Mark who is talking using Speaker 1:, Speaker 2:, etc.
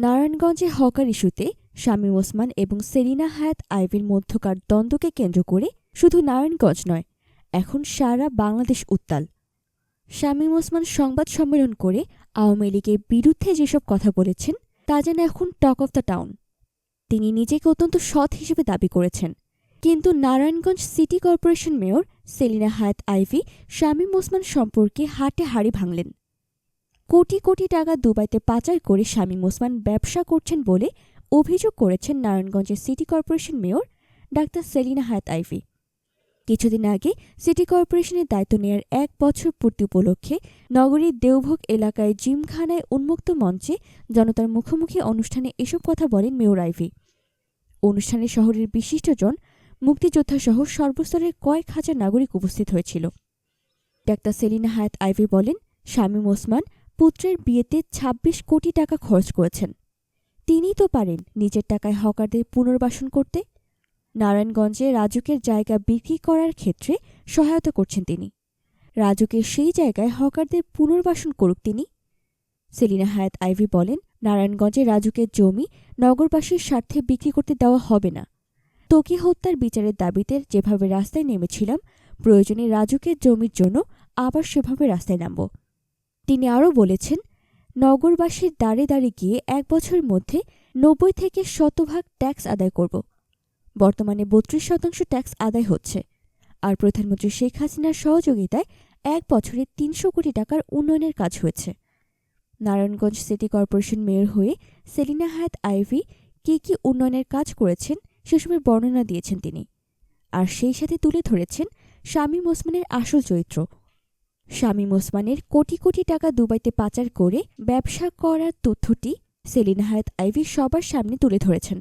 Speaker 1: নারায়ণগঞ্জে হকার ইস্যুতে শামীম ওসমান এবং সেলিনা হায়াৎ আইভীর মধ্যকার দ্বন্দ্বকে কেন্দ্র করে শুধু নারায়ণগঞ্জ নয়, এখন সারা বাংলাদেশ উত্তাল। শামীম ওসমান সংবাদ সম্মেলন করে আওয়ামী লীগের বিরুদ্ধে যেসব কথা বলেছেন তা যেন এখন টক অব দ্য টাউন। তিনি নিজেকে অত্যন্ত সৎ হিসেবে দাবি করেছেন, কিন্তু Narayanganj city corporation mayor Selina Hayat Ivy Shamim Osman সম্পর্কে হাটে হাড়ি ভাঙলেন। কোটি কোটি টাকা দুবাইতে পাচার করে শামীম ওসমান ব্যবসা করছেন বলে অভিযোগ করেছেন নারায়ণগঞ্জের city corporation mayor doctor Selina Hayat Ivy. কিছুদিন আগে সিটি কর্পোরেশনের দায়িত্ব নেয়ার ১ বছর পূর্তি উপলক্ষে নগরীর দেওভোগ এলাকায় জিমখানায় উন্মুক্ত মঞ্চে জনতার মুখোমুখি অনুষ্ঠানে এসব কথা বলেন মেয়র আইভী। অনুষ্ঠানে শহরের বিশিষ্টজন, মুক্তিযোদ্ধাসহ সর্বস্তরের কয়েক হাজার নাগরিক উপস্থিত হয়েছিল। ডাক্তার সেলিনা হায়াৎ আইভী বলেন, শামীম ওসমান পুত্রের বিয়েতে ২৬ কোটি টাকা খরচ করেছেন। তিনিই তো পারেন নিজের টাকায় হকারদের পুনর্বাসন করতে। নারায়ণগঞ্জে রাজুকের জায়গা বিক্রি করার ক্ষেত্রে সহায়তা করছেন তিনি। রাজুকের সেই জায়গায় হকারদের পুনর্বাসন করুক তিনি। সেলিনা হায়াৎ আইভী বলেন, নারায়ণগঞ্জে রাজুকের জমি নগরবাসীর স্বার্থে বিক্রি করতে দেওয়া হবে না। ত্বকী হত্যার বিচারের দাবিতে যেভাবে রাস্তায় নেমেছিলাম, প্রয়োজনে রাজুকের জমির জন্য আবার সেভাবে রাস্তায় নামব। তিনি আরও বলেছেন, নগরবাসীর দাঁড়ে দাঁড়ে গিয়ে ১ বছরের মধ্যে ৯০ থেকে ১০০% ট্যাক্স আদায় করব। বর্তমানে ৩২% ট্যাক্স আদায় হচ্ছে, আর প্রধানমন্ত্রী শেখ হাসিনার সহযোগিতায় ১ বছরে ৩০০ কোটি টাকার উন্নয়নের কাজ হয়েছে। নারায়ণগঞ্জ সিটি কর্পোরেশন মেয়র হয়ে সেলিনা হায়াৎ আইভী কী উন্নয়নের কাজ করেছেন সেসবের বর্ণনা দিয়েছেন তিনি, আর সেই সাথে তুলে ধরেছেন শামীম ওসমানের আসল চরিত্র। শামীম ওসমানের কোটি কোটি টাকা দুবাইতে পাচার করে ব্যবসা করার তথ্যটি সেলিনা হায়াৎ আইভী সবার সামনে তুলে ধরেছেন।